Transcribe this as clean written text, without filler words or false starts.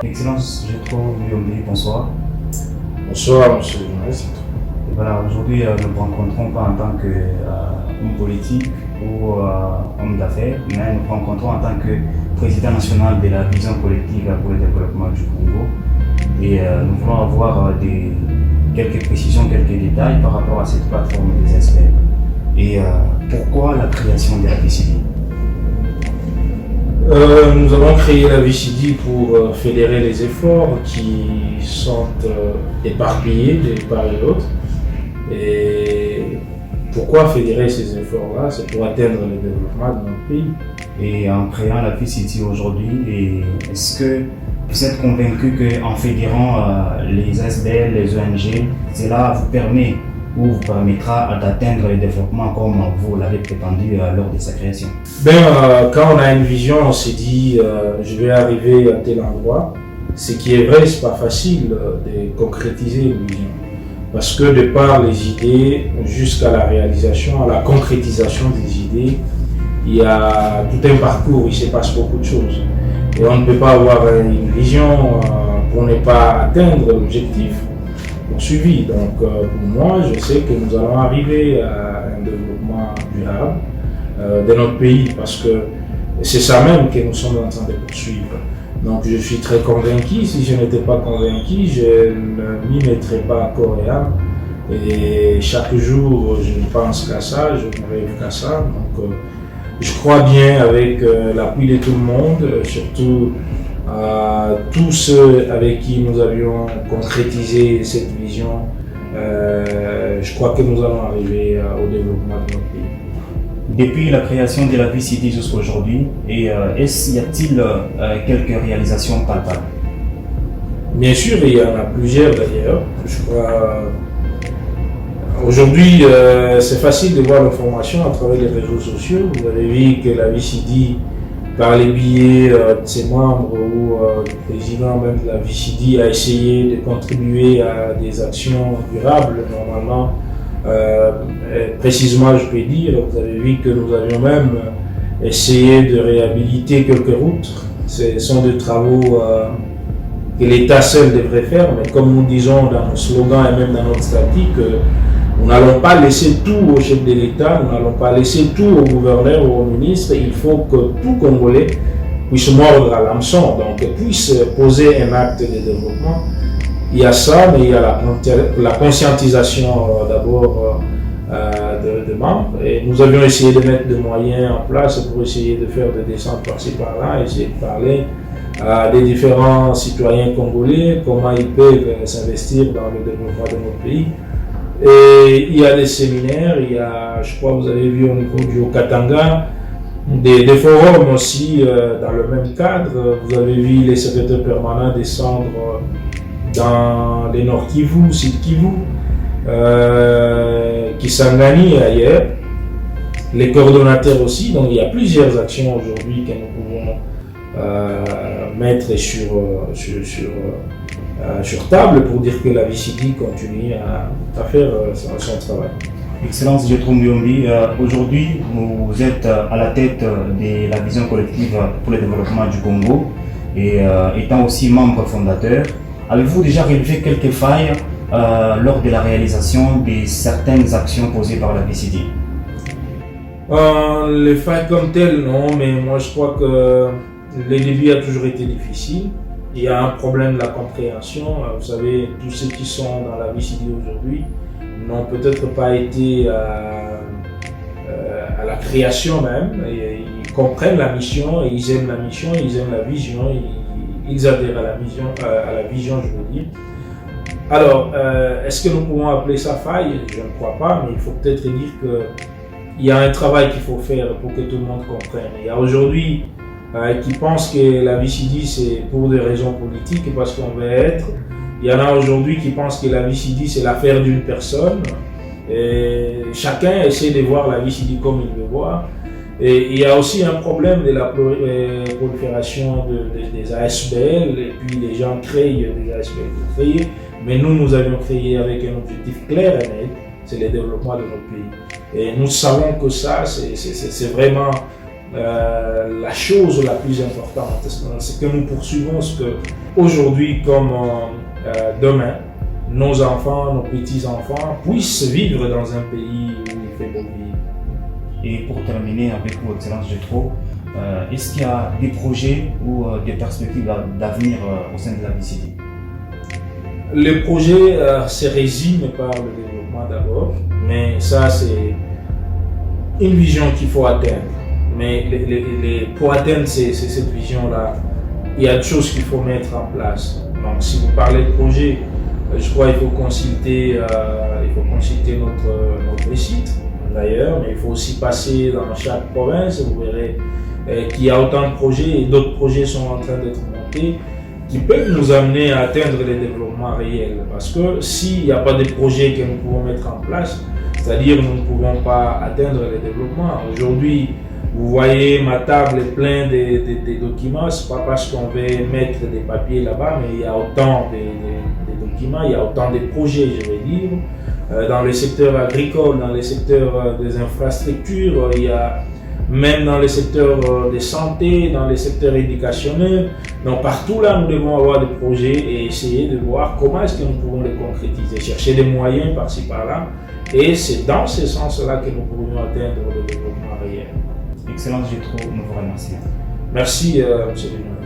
Excellence, je trouve Yombi, bonsoir. Bonsoir, monsieur le journaliste. Et voilà, aujourd'hui, nous ne rencontrons pas en tant qu'homme politique ou homme d'affaires, mais nous rencontrons en tant que président national de la vision collective pour le développement du Congo. Et nous voulons avoir quelques précisions, quelques détails par rapport à cette plateforme des experts. Et pourquoi la création de la VCD? Nous avons créé la VCD pour fédérer les efforts qui sont éparpillés d'une part et d'autre. Et pourquoi fédérer ces efforts-là? C'est pour atteindre le développement de notre pays. Et en créant la VCD aujourd'hui, est-ce que vous êtes convaincu qu'en fédérant les SBL, les ONG, cela vous permet ou vous permettra d'atteindre le développement comme vous l'avez prétendu lors de sa création? Quand on a une vision, on s'est dit je vais arriver à tel endroit. Ce qui est vrai, c'est pas facile de concrétiser une vision. Parce que de par les idées jusqu'à la réalisation, à la concrétisation des idées, il y a tout un parcours, il se passe beaucoup de choses. Et on ne peut pas avoir une vision pour ne pas atteindre l'objectif poursuivi. Donc pour moi, je sais que nous allons arriver à un développement durable de notre pays parce que c'est ça même que nous sommes en train de poursuivre. Donc je suis très convaincu. Si je n'étais pas convaincu, je ne m'y mettrais pas corps et âme. Et chaque jour, je ne pense qu'à ça, je ne rêve qu'à ça. Donc je crois bien avec l'appui de tout le monde, surtout tous ceux avec qui nous avions concrétisé cette vision, je crois que nous allons arriver au développement de notre pays. Depuis la création de la VCD jusqu'à aujourd'hui, y a-t-il quelques réalisations palpables? Bien sûr, il y en a plusieurs d'ailleurs. Je crois aujourd'hui, c'est facile de voir l'information à travers les réseaux sociaux. Vous avez vu que la VCD, par les billets de ses membres ou le président même de la VCD a essayé de contribuer à des actions durables normalement. Précisément, je peux dire, vous avez vu que nous avions même essayé de réhabiliter quelques routes. Ce sont des travaux que l'État seul devrait faire, mais comme nous disons dans nos slogans et même dans notre statique, nous n'allons pas laisser tout au chef de l'État, nous n'allons pas laisser tout au gouverneur ou au ministre. Il faut que tout Congolais puisse mordre à l'hameçon, donc puisse poser un acte de développement. Il y a ça, mais il y a la conscientisation d'abord de membres. Et nous avions essayé de mettre des moyens en place pour essayer de faire des descentes par-ci par-là, essayer de parler à des différents citoyens congolais, comment ils peuvent s'investir dans le développement de notre pays. Et il y a des séminaires, il y a, je crois que vous avez vu au niveau du Haut-Katanga, des forums aussi dans le même cadre. Vous avez vu les secrétaires permanents descendre dans les Nord Kivu, Sud Kivu, Kisangani et ailleurs. Les coordonnateurs aussi. Donc il y a plusieurs actions aujourd'hui que nous pouvons mettre sur table pour dire que la VCD continue à faire son travail. Excellence Jethro Muyombi, aujourd'hui vous êtes à la tête de la vision collective pour le développement du Congo et étant aussi membre fondateur. Avez-vous déjà relevé quelques failles lors de la réalisation de certaines actions posées par la VCD? Les failles comme telles, non, mais moi je crois que le début a toujours été difficile. Il y a un problème de la compréhension. Vous savez, tous ceux qui sont dans la VCD aujourd'hui n'ont peut-être pas été à la création même. Ils comprennent la mission, et ils aiment la mission, ils aiment la vision, ils adhèrent à la vision, je veux dire. Alors, est-ce que nous pouvons appeler ça faille? Je ne crois pas, mais il faut peut-être dire qu'il y a un travail qu'il faut faire pour que tout le monde comprenne. Il y a aujourd'hui qui pensent que la VCD c'est pour des raisons politiques et parce qu'on veut être. Il y en a aujourd'hui qui pensent que la VCD c'est l'affaire d'une personne. Et chacun essaie de voir la VCD comme il veut voir. Et il y a aussi un problème de la prolifération des ASBL, et puis les gens créent des ASBL pour créer, mais nous avions créé avec un objectif clair et net, c'est le développement de notre pays. Et nous savons que ça, c'est vraiment la chose la plus importante. Ce que nous poursuivons, c'est qu'aujourd'hui comme demain, nos enfants, nos petits-enfants puissent vivre dans un pays où il fait beau vivre. Et pour terminer avec vous, Excellence Jetro, est-ce qu'il y a des projets ou des perspectives d'avenir au sein de la BCD? Le projet se résume par le développement d'abord, mais ça c'est une vision qu'il faut atteindre. Mais pour atteindre cette vision-là, il y a des choses qu'il faut mettre en place. Donc si vous parlez de projet, je crois qu'il faut consulter notre site d'ailleurs, mais il faut aussi passer dans chaque province, vous verrez qu'il y a autant de projets et d'autres projets sont en train d'être montés qui peuvent nous amener à atteindre les développements réels. Parce que s'il n'y a pas de projets que nous pouvons mettre en place, c'est-à-dire nous ne pouvons pas atteindre les développements. Aujourd'hui, vous voyez, ma table est pleine de documents, ce n'est pas parce qu'on veut mettre des papiers là-bas, mais il y a autant de documents, il y a autant de projets, je vais dire. Dans le secteur agricole, dans le secteur des infrastructures, il y a même dans le secteur de santé, dans le secteur éducationnel. Donc partout là, nous devons avoir des projets et essayer de voir comment est-ce que nous pouvons les concrétiser, chercher des moyens par-ci par-là. Et c'est dans ce sens-là que nous pourrions atteindre le développement réel. Excellence Jetro, nous vous remercions. Merci, M. le